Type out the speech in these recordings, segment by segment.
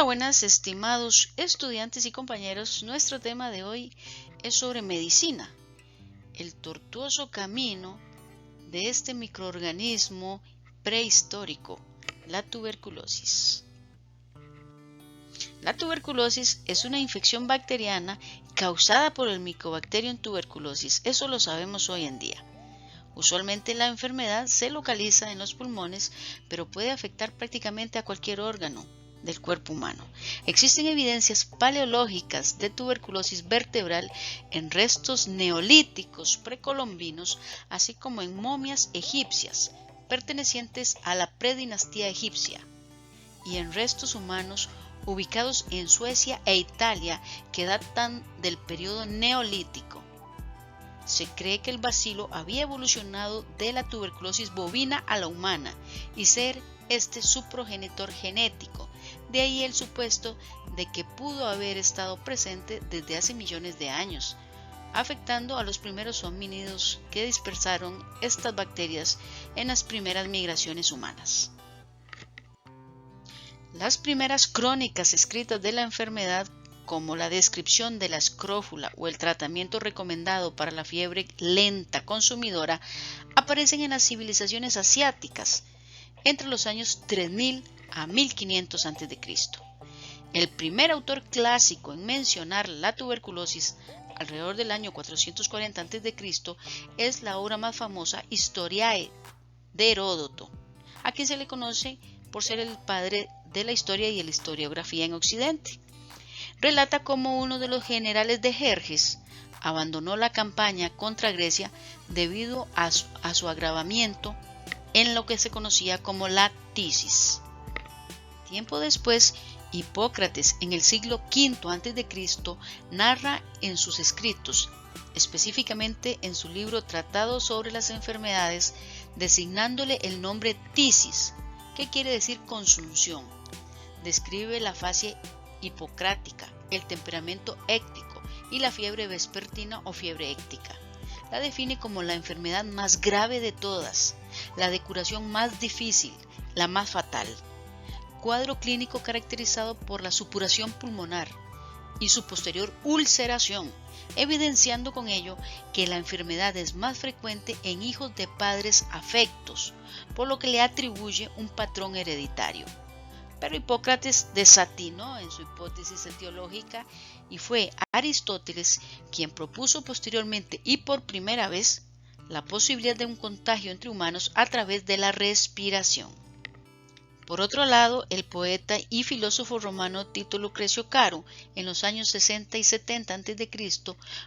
Hola, buenas, estimados estudiantes y compañeros. Nuestro tema de hoy es sobre medicina, el tortuoso camino de este microorganismo prehistórico, la tuberculosis. La tuberculosis es una infección bacteriana causada por el Mycobacterium tuberculosis. Eso lo sabemos hoy en día. Usualmente la enfermedad se localiza en los pulmones, pero puede afectar prácticamente a cualquier órgano del cuerpo humano. Existen evidencias paleológicas de tuberculosis vertebral en restos neolíticos precolombinos, así como en momias egipcias pertenecientes a la predinastía egipcia, y en restos humanos ubicados en Suecia e Italia que datan del periodo neolítico. Se cree que el bacilo había evolucionado de la tuberculosis bovina a la humana y ser su progenitor genético. De ahí el supuesto de que pudo haber estado presente desde hace millones de años, afectando a los primeros homínidos que dispersaron estas bacterias en las primeras migraciones humanas. Las primeras crónicas escritas de la enfermedad, como la descripción de la escrófula o el tratamiento recomendado para la fiebre lenta consumidora, aparecen en las civilizaciones asiáticas entre los años 3000 a 1500 a.C. El primer autor clásico en mencionar la tuberculosis alrededor del año 440 a.C. es la obra más famosa Historiae de Heródoto, a quien se le conoce por ser el padre de la historia y la historiografía en Occidente. Relata cómo uno de los generales de Jerjes abandonó la campaña contra Grecia debido a su agravamiento en lo que se conocía como la tisis. Tiempo después, Hipócrates, en el siglo V a.C., narra en sus escritos, específicamente en su libro Tratado sobre las enfermedades, designándole el nombre tisis, que quiere decir consunción. Describe la fase hipocrática, el temperamento éctico y la fiebre vespertina o fiebre éctica. La define como la enfermedad más grave de todas, la de curación más difícil, la más fatal. Cuadro clínico caracterizado por la supuración pulmonar y su posterior ulceración, evidenciando con ello que la enfermedad es más frecuente en hijos de padres afectos, por lo que le atribuye un patrón hereditario. Pero Hipócrates desatinó en su hipótesis etiológica y fue Aristóteles quien propuso posteriormente y por primera vez la posibilidad de un contagio entre humanos a través de la respiración. Por otro lado, el poeta y filósofo romano Tito Lucrecio Caro, en los años 60 y 70 a.C.,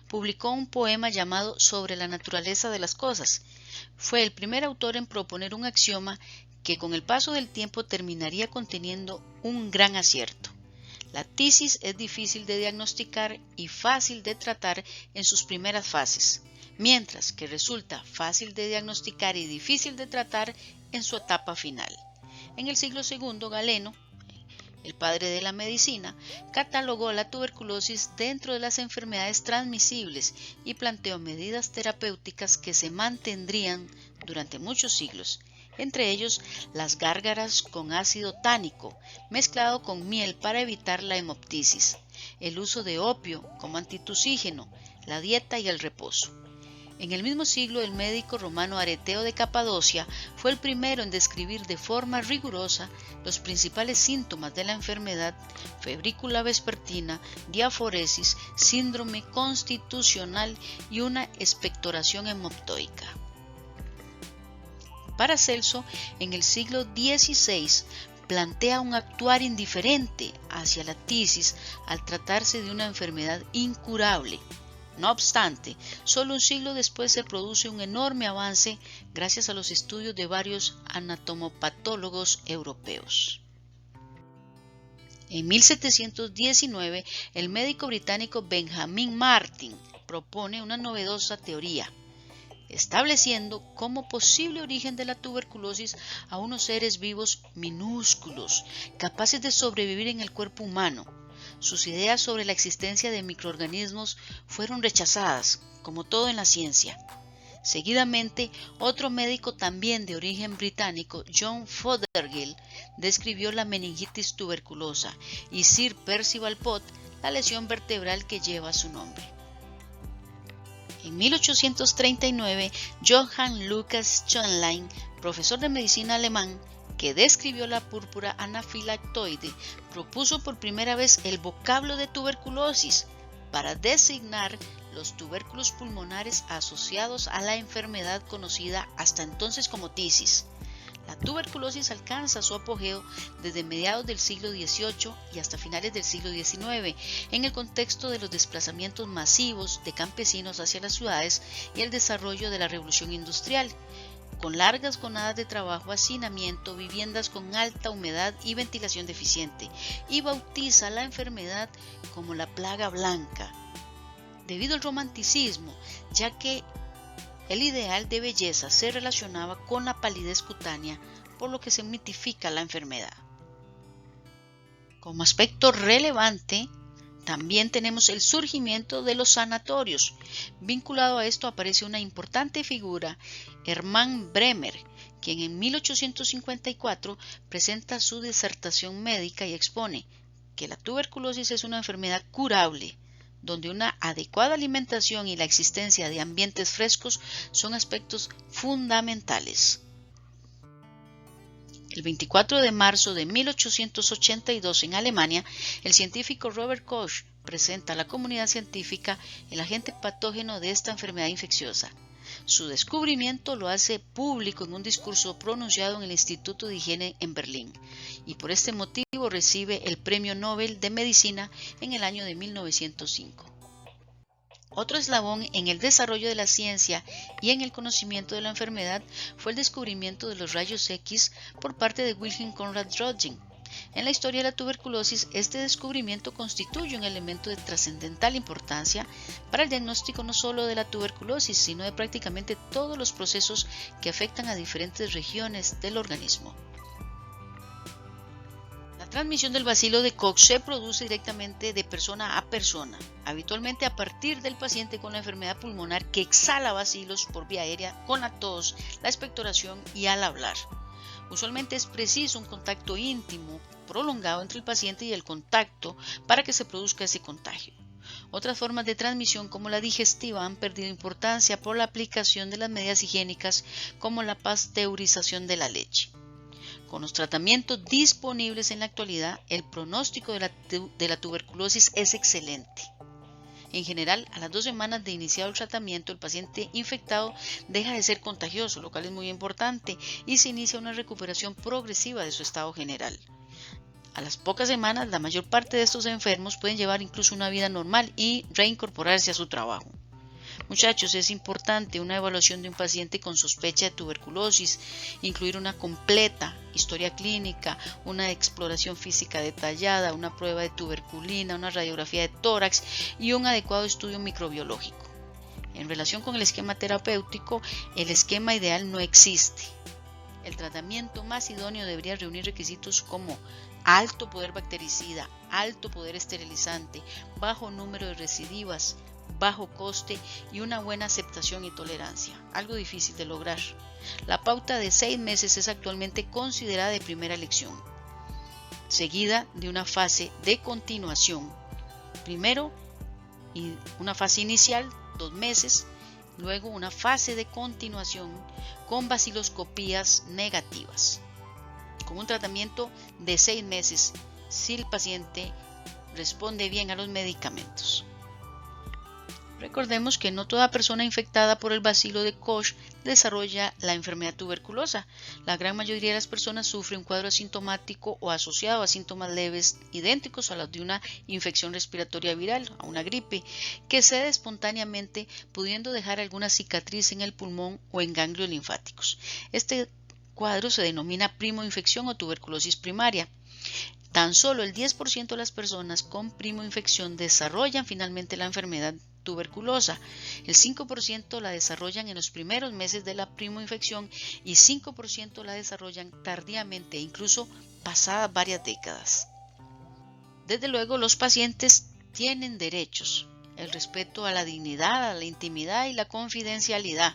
publicó un poema llamado Sobre la naturaleza de las cosas. Fue el primer autor en proponer un axioma que con el paso del tiempo terminaría conteniendo un gran acierto. La tisis es difícil de diagnosticar y fácil de tratar en sus primeras fases, mientras que resulta fácil de diagnosticar y difícil de tratar en su etapa final. En el siglo II, Galeno, el padre de la medicina, catalogó la tuberculosis dentro de las enfermedades transmisibles y planteó medidas terapéuticas que se mantendrían durante muchos siglos, entre ellos las gárgaras con ácido tánico mezclado con miel para evitar la hemoptisis, el uso de opio como antitusígeno, la dieta y el reposo. En el mismo siglo, el médico romano Areteo de Capadocia fue el primero en describir de forma rigurosa los principales síntomas de la enfermedad: febrícula vespertina, diaforesis, síndrome constitucional y una expectoración hemoptoica. Paracelso, en el siglo XVI, plantea un actuar indiferente hacia la tisis al tratarse de una enfermedad incurable. No obstante, solo un siglo después se produce un enorme avance gracias a los estudios de varios anatomopatólogos europeos. En 1719, el médico británico Benjamin Martin propone una novedosa teoría, estableciendo como posible origen de la tuberculosis a unos seres vivos minúsculos, capaces de sobrevivir en el cuerpo humano. Sus ideas sobre la existencia de microorganismos fueron rechazadas, como todo en la ciencia. Seguidamente, otro médico también de origen británico, John Fothergill, describió la meningitis tuberculosa y Sir Percival Pott la lesión vertebral que lleva su nombre. En 1839, Johann Lucas Schönlein, profesor de medicina alemán, que describió la púrpura anafilactoide, propuso por primera vez el vocablo de tuberculosis para designar los tubérculos pulmonares asociados a la enfermedad conocida hasta entonces como tisis. La tuberculosis alcanza su apogeo desde mediados del siglo XVIII y hasta finales del siglo XIX, en el contexto de los desplazamientos masivos de campesinos hacia las ciudades y el desarrollo de la revolución industrial, con largas jornadas de trabajo, hacinamiento, viviendas con alta humedad y ventilación deficiente, y bautiza la enfermedad como la plaga blanca, debido al romanticismo, ya que el ideal de belleza se relacionaba con la palidez cutánea, por lo que se mitifica la enfermedad. Como aspecto relevante, también tenemos el surgimiento de los sanatorios. Vinculado a esto aparece una importante figura, Hermann Bremer, quien en 1854 presenta su disertación médica y expone que la tuberculosis es una enfermedad curable, donde una adecuada alimentación y la existencia de ambientes frescos son aspectos fundamentales. El 24 de marzo de 1882 en Alemania, el científico Robert Koch presenta a la comunidad científica el agente patógeno de esta enfermedad infecciosa. Su descubrimiento lo hace público en un discurso pronunciado en el Instituto de Higiene en Berlín, y por este motivo recibe el Premio Nobel de Medicina en el año de 1905. Otro eslabón en el desarrollo de la ciencia y en el conocimiento de la enfermedad fue el descubrimiento de los rayos X por parte de Wilhelm Conrad Röntgen. En la historia de la tuberculosis, este descubrimiento constituye un elemento de trascendental importancia para el diagnóstico no solo de la tuberculosis, sino de prácticamente todos los procesos que afectan a diferentes regiones del organismo. La transmisión del bacilo de Koch se produce directamente de persona a persona, habitualmente a partir del paciente con la enfermedad pulmonar que exhala bacilos por vía aérea con la tos, la expectoración y al hablar. Usualmente es preciso un contacto íntimo, prolongado entre el paciente y el contacto para que se produzca ese contagio. Otras formas de transmisión como la digestiva han perdido importancia por la aplicación de las medidas higiénicas como la pasteurización de la leche. Con los tratamientos disponibles en la actualidad, el pronóstico de la tuberculosis es excelente. En general, a las 2 semanas de iniciado el tratamiento, el paciente infectado deja de ser contagioso, lo cual es muy importante, y se inicia una recuperación progresiva de su estado general. A las pocas semanas, la mayor parte de estos enfermos pueden llevar incluso una vida normal y reincorporarse a su trabajo. Muchachos, es importante una evaluación de un paciente con sospecha de tuberculosis, incluir una completa historia clínica, una exploración física detallada, una prueba de tuberculina, una radiografía de tórax y un adecuado estudio microbiológico. En relación con el esquema terapéutico, el esquema ideal no existe. El tratamiento más idóneo debería reunir requisitos como alto poder bactericida, alto poder esterilizante, bajo número de recidivas, bajo coste y una buena aceptación y tolerancia, algo difícil de lograr. La pauta de 6 meses es actualmente considerada de primera elección, seguida de una fase de continuación. Primero, una fase inicial, 2 meses, luego una fase de continuación con baciloscopías negativas, con un tratamiento de 6 meses si el paciente responde bien a los medicamentos. Recordemos que no toda persona infectada por el bacilo de Koch desarrolla la enfermedad tuberculosa. La gran mayoría de las personas sufre un cuadro asintomático o asociado a síntomas leves idénticos a los de una infección respiratoria viral, a una gripe, que cede espontáneamente, pudiendo dejar alguna cicatriz en el pulmón o en ganglios linfáticos. Este cuadro se denomina primoinfección o tuberculosis primaria. Tan solo el 10% de las personas con primoinfección desarrollan finalmente la enfermedad tuberculosa. El 5% la desarrollan en los primeros meses de la primoinfección y 5% la desarrollan tardíamente, incluso pasadas varias décadas. Desde luego, los pacientes tienen derechos, el respeto a la dignidad, a la intimidad y la confidencialidad.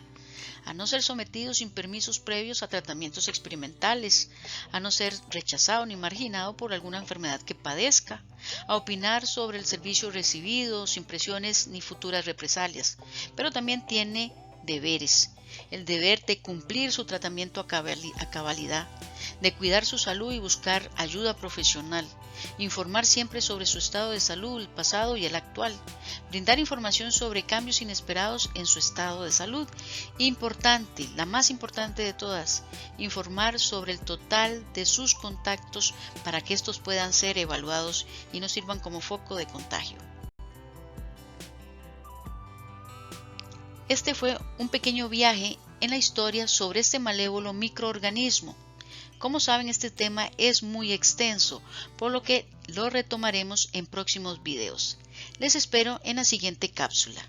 a no ser sometido sin permisos previos a tratamientos experimentales, a no ser rechazado ni marginado por alguna enfermedad que padezca, a opinar sobre el servicio recibido sin presiones ni futuras represalias, pero también tiene deberes, el deber de cumplir su tratamiento a cabalidad, de cuidar su salud y buscar ayuda profesional, informar siempre sobre su estado de salud, el pasado y el actual, brindar información sobre cambios inesperados en su estado de salud. Importante, la más importante de todas, informar sobre el total de sus contactos para que estos puedan ser evaluados y no sirvan como foco de contagio. Este fue un pequeño viaje en la historia sobre este malévolo microorganismo. Como saben, este tema es muy extenso, por lo que lo retomaremos en próximos videos. Les espero en la siguiente cápsula.